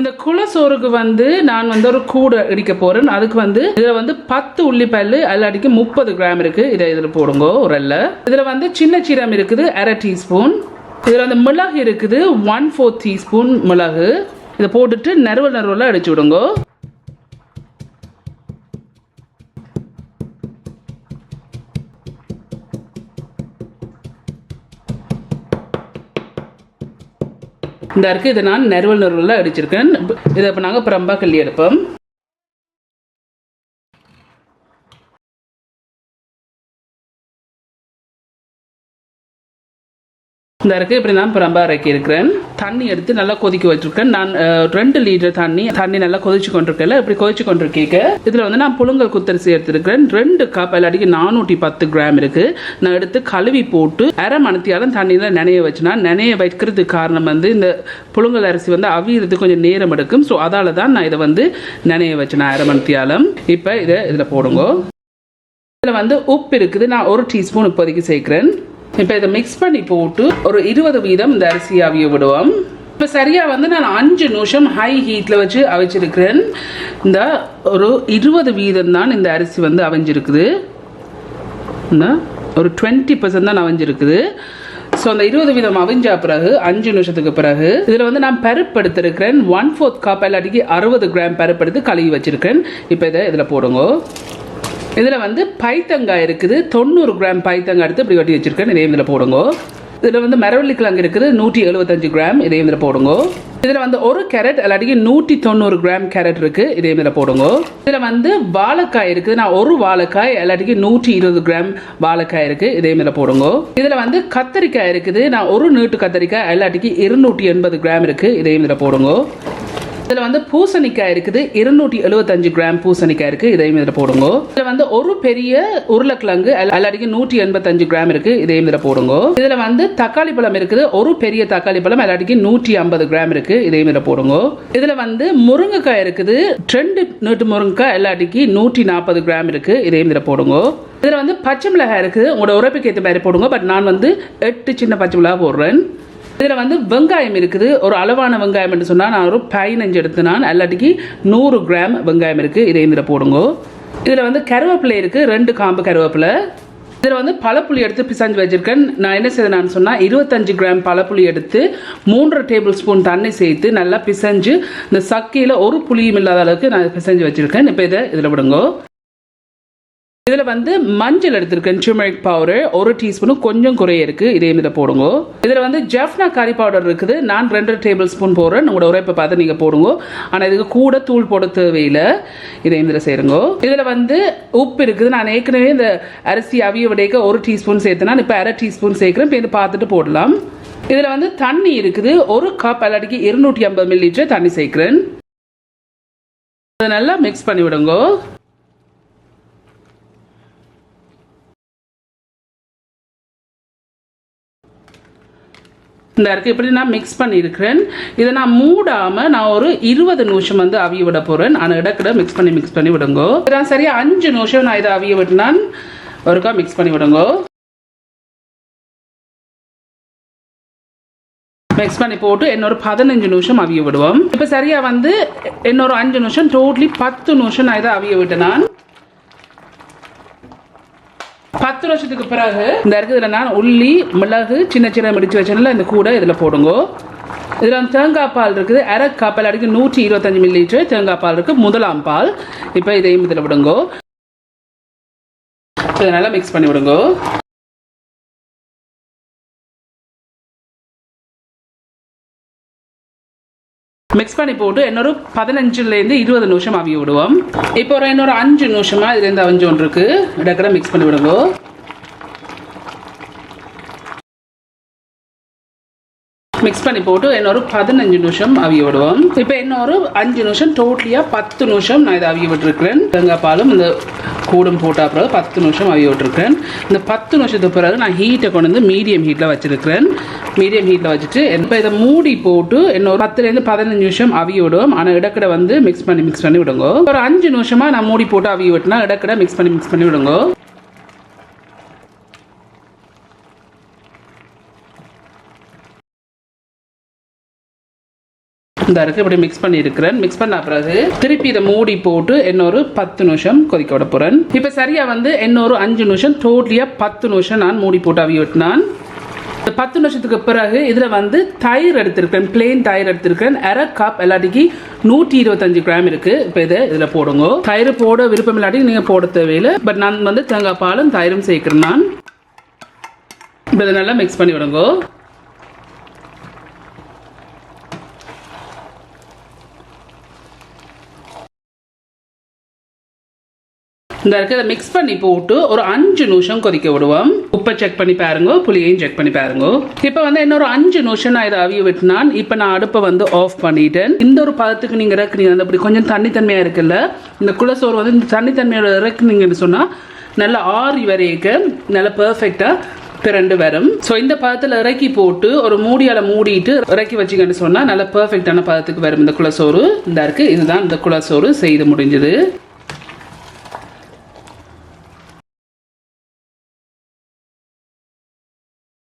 இந்த குலசோறுக்கு வந்து நான் வந்து ஒரு கூடை இடிக்க போறேன். அதுக்கு வந்து இதுல வந்து 10 உள்ளிப்பல்லு அல்லாடிக்கு 30 கிராம் இருக்கு. இதை இதுல போடுங்க ஒரு அல்ல. இதுல வந்து சின்ன சீரம் இருக்குது 1/2 டீஸ்பூன். இதுல வந்து மிளகு இருக்குது 1/4 டீஸ்பூன் மிளகு. இதை போட்டுட்டு நறுவலா அடிச்சு விடுங்க. இந்த இருக்கு இதை நான் நறுவலா அடிச்சிருக்கேன். இதை இப்போ நாங்கள் பிரம்பா கல்லி எடுப்போம். இந்த இருக்கு இப்படி நான் பிரம்பா இறக்கி இருக்கிறேன். தண்ணி எடுத்து நல்லா கொதிக்க வச்சிருக்கேன். நான் 2 லிட்டர் தண்ணி நல்லா கொதிச்சு கொண்டிருக்கல. இப்படி கொதிச்சு கொண்டிருக்கேன். இதுல வந்து நான் புழுங்கல் குத்தரிசி எடுத்திருக்கிறேன். 2 கப் இல்லாட்டிக்கு 410 கிராம் இருக்கு. நான் எடுத்து கழுவி போட்டு அரை மணித்தியாலும் தண்ணியில நனைய வச்சுனா, நனைய வைக்கிறதுக்கு காரணம் வந்து இந்த புழுங்கல் அரிசி வந்து அவியறதுக்கு கொஞ்சம் நேரம் எடுக்கும். ஸோ அதால தான் நான் இதை வந்து நனைய வச்சேன் அரை மணித்தியாலும். இப்போ இதை இதுல போடுங்க. இதுல வந்து உப்பு இருக்குது. நான் 1 டீஸ்பூன் இப்போதைக்கு சேர்க்கிறேன். இப்போ இதை மிக்ஸ் பண்ணி போட்டு ஒரு 20% இந்த அரிசி அவிய விடுவோம். இப்போ சரியா வந்து நான் 5 நிமிஷம் ஹை ஹீட்ல வச்சு அவிச்சிருக்கிறேன். இந்த ஒரு 20% தான் இந்த அரிசி வந்து அவிஞ்சிருக்குது. இந்த ஒரு 20% தான் அவிஞ்சிருக்குது. ஸோ அந்த 20% அவிஞ்சா பிறகு 5 நிமிஷத்துக்கு பிறகு இதில் வந்து நான் பருப்பு எடுத்திருக்கிறேன். 1/4 கப் இல்லாட்டிக்கு 60 கிராம் பருப்பு எடுத்து கழுவி வச்சிருக்கேன். இப்போ இதை இதில் போடுங்க. இதில் வந்து பைத்தங்காய் இருக்குது 90 கிராம் பைத்தங்காய் எடுத்து இப்படி கட்டி வச்சிருக்கேன். இதையும் இதில் போடுங்க. இதில் வந்து மரவள்ளி கிழங்கு இருக்குது 175 கிராம். இதையும் இதில் போடுங்க. இதில் வந்து ஒரு கேரட் இல்லாட்டிக்கு 190 கிராம் கேரட் இருக்கு. இதையும் இதில் போடுங்க. இதில் வந்து வாழைக்காய் இருக்குது. நான் ஒரு வாழைக்காய் இல்லாட்டிக்கு 120 கிராம் வாழைக்காய் இருக்கு. இதையும் இதில் போடுங்க. இதில் வந்து கத்தரிக்காய் இருக்குது. நான் ஒரு நீட்டு கத்தரிக்காய் இல்லாட்டிக்கு 280 கிராம் இருக்கு. இதையும் இதில் போடுங்க. இதில் வந்து பூசணிக்காய் இருக்குது 275 கிராம் பூசணிக்காய் இருக்கு. இதையும் இதில் போடுங்க. இதில் வந்து ஒரு பெரிய உருளைக்கிழங்கு எல்லாடிக்கு 185 கிராம் இருக்கு. இதையும் இதில் போடுங்க. இதில் வந்து தக்காளி பழம் இருக்குது. ஒரு பெரிய தக்காளி பழம் எல்லாடிக்கு 150 கிராம் இருக்கு. இதையும் இதில் போடுங்க. இதில் வந்து முருங்கைக்காய் இருக்குது 2 நீட்டு முருங்கைக்காய் எல்லாடிக்கு 140 கிராம் இருக்கு. இதையும் இதில் போடுங்க. இதில் வந்து பச்சை மிளகாய் இருக்குது. உங்களோட உரைப்புக்கு ஏற்ற மாதிரி போடுங்க. பட் நான் வந்து 8 சின்ன பச்சை மிளகாய் போடுறேன். இதில் வந்து வெங்காயம் இருக்குது. ஒரு அளவான வெங்காயம் என்று சொன்னால் நான் ஒரு 15 எடுத்து நான் எல்லாட்டிக்கு 100 கிராம் வெங்காயம் இருக்குது. இதை இதில் போடுங்க. இதில் வந்து கருவேப்பிலை இருக்குது 2 காம்பு கருவேப்பிலை. இதில் வந்து பழப்புளி எடுத்து பிசைஞ்சு வச்சிருக்கேன். நான் என்ன செய்தேன்னு சொன்னால் 25 கிராம் பழப்புளி எடுத்து 3 டேபிள் ஸ்பூன் தண்ணி சேர்த்து நல்லா பிசைஞ்சு இந்த சக்கையில் ஒரு புளியும் இல்லாத அளவுக்கு நான் பிசைஞ்சு வச்சிருக்கேன். இப்போ இதை இதில் விடுங்க. இதில் வந்து மஞ்சள் எடுத்திருக்கேன் turmeric பவுடர் 1 டீஸ்பூன் கொஞ்சம் குறைய இருக்கு. இதையும் இதில் போடுங்க. இதில் வந்து ஜெஃப்னா கறி பவுடர் இருக்குது. நான் 2 டேபிள் ஸ்பூன் போடுறேன். உங்களோட உரைப்பை பார்த்து நீங்கள் போடுங்க. ஆனால் இதுக்கு கூட தூள் போட தேவையில்லை. இதையும் இதில் சேருங்க. இதில் வந்து உப்பு இருக்குது. நான் ஏற்கனவே இந்த அரிசி அவிய விடைக்க 1 டீஸ்பூன் சேர்த்தேன். நான் இப்போ 1/2 டீஸ்பூன் சேர்க்குறேன். இப்போ இதை பார்த்துட்டு போடலாம். இதில் வந்து தண்ணி இருக்குது. 1 கப் இல்லாட்டிக்கு 250 மில்லிலிட்டர் தண்ணி சேர்க்குறேன். இதை நல்லா மிக்ஸ் பண்ணி விடுங்க. இந்த இருக்கு இப்படி நான் மிக்ஸ் பண்ணியிருக்கிறேன். இதை நான் மூடாமல் நான் ஒரு 20 நிமிஷம் வந்து அவிய விட போகிறேன். ஆனால் இடக்கிட மிக்ஸ் பண்ணி விடுங்க. நான் சரியா 5 நிமிஷம் நான் இதை அவிய விட்டுனான் ஒருக்கா மிக்ஸ் பண்ணி விடுங்க. மிக்ஸ் பண்ணி போட்டு இன்னொரு 15 நிமிஷம் அவிய விடுவோம். இப்போ சரியா வந்து இன்னொரு 5 நிமிஷம் டோட்டலி 10 நிமிஷம் நான் இதை அவிய விட்டேன். 10 வருஷத்துக்கு பிறகு இந்த இருக்குதுல நான் உள்ளி மிளகு சின்ன சின்ன முடிச்சு வச்சேன்ல இந்த கூட இதில் போடுங்க. இதில் வந்து தேங்காய் பால் இருக்குது 1/2 கப் இல்லாட்டிக்கு 125 மில்லிலிட்டர் தேங்காய் பால் இருக்குது முதலாம் பால். இப்போ இதையும் இதில் விடுங்க. இதை நல்லா மிக்ஸ் பண்ணி விடுங்க. மிக்ஸ் பண்ணி போட்டு இன்னொரு 15லேருந்து 20 நிமிஷம் அவிய விடுவோம். இப்போ இன்னொரு 5 நிமிஷமா இதுலேருந்து அவிஞ்சு ஒன்று இருக்கு. இடக்கட மிக்ஸ் பண்ணி விடுங்க. மிக்ஸ் பண்ணி போட்டு இன்னொரு 15 நிமிஷம் அவிய விடுவோம். இப்போ இன்னொரு 5 நிமிஷம் டோட்டலியாக 10 நிமிஷம் நான் இதை அவிய விட்டுருக்கிறேன். தேங்காய் பாலும் இந்த கூடும் போட்ட பிறகு 10 நிமிஷம் அவிய விட்டுருக்கேன். இந்த 10 நிமிஷத்துக்கு பிறகு நான் ஹீட்டை கொண்டு வந்து மீடியம் ஹீட்டில் வச்சிருக்கிறேன். மீடியம் ஹீட்டில் வச்சுட்டு இப்போ இதை மூடி போட்டு இன்னொரு 10லேருந்து 15 நிமிஷம் அவிய விடுவோம். ஆனால் இடக்கடை வந்து மிக்ஸ் பண்ணி விடுங்க. ஒரு 5 நிமிஷமா நான் மூடி போட்டு அவிய விட்டுனா இடக்கடை மிக்ஸ் பண்ணி விடுங்க. இந்த இருக்கு இப்படி மிக்ஸ் பண்ணி இருக்கிறேன். மிக்ஸ் பண்ண பிறகு திருப்பி இதை மூடி போட்டு இன்னொரு 10 நிமிஷம் கொதிக்க விட போறேன். இப்ப சரியா வந்து இன்னொரு 5 நிமிஷம் டோட்டலியா 10 நிமிஷம் நான் மூடி போட்டு அவிய விட்டுனான். 10 நிமிஷத்துக்கு பிறகு இதுல வந்து தயிர் எடுத்திருக்கேன். பிளெயின் தயிர் எடுத்திருக்கேன். அரை கப் எல்லாட்டிக்கு 125 கிராம் இருக்கு. இப்போ இதுல போடுங்க. தயிர் போட விருப்பம் இல்லாட்டி நீங்க போட தேவையில்லை. பட் நான் வந்து தேங்காய் பாலும் தயிரும் சேர்க்கிறேன். நான் இப்போ இதை நல்லா மிக்ஸ் பண்ணி விடுங்க. இந்த இருக்கிறத மிக்ஸ் பண்ணி போட்டு ஒரு 5 நிமிஷம் கொதிக்க விடுவோம். உப்பை செக் பண்ணி பாருங்க, புளியையும் செக் பண்ணி பாருங்க. இப்போ வந்து இன்னொரு 5 நிமிஷம் நான் இதை அவிய விட்டுனான். இப்போ நான் அடுப்பை வந்து ஆஃப் பண்ணிட்டேன். இந்த ஒரு பதத்துக்கு நீங்க இறக்குறீங்க, அந்த அப்படி கொஞ்சம் தண்ணித்தன்மையா இருக்குல்ல, இந்த குலசோறு வந்து இந்த தண்ணித்தன்மையோட இறக்குனீங்கன்னு சொன்னா நல்லா ஆறி வரைக்கும் நல்லா பெர்ஃபெக்டா பிறண்டு வரும். ஸோ இந்த பதத்தில் இறக்கி போட்டு ஒரு மூடியால் மூடிட்டு இறக்கி வச்சிங்கன்னு சொன்னால் நல்லா பெர்ஃபெக்டான பதத்துக்கு வரும் இந்த குலசோறு. இந்த இருக்கு, இதுதான் இந்த குலசோறு செய்து முடிஞ்சது.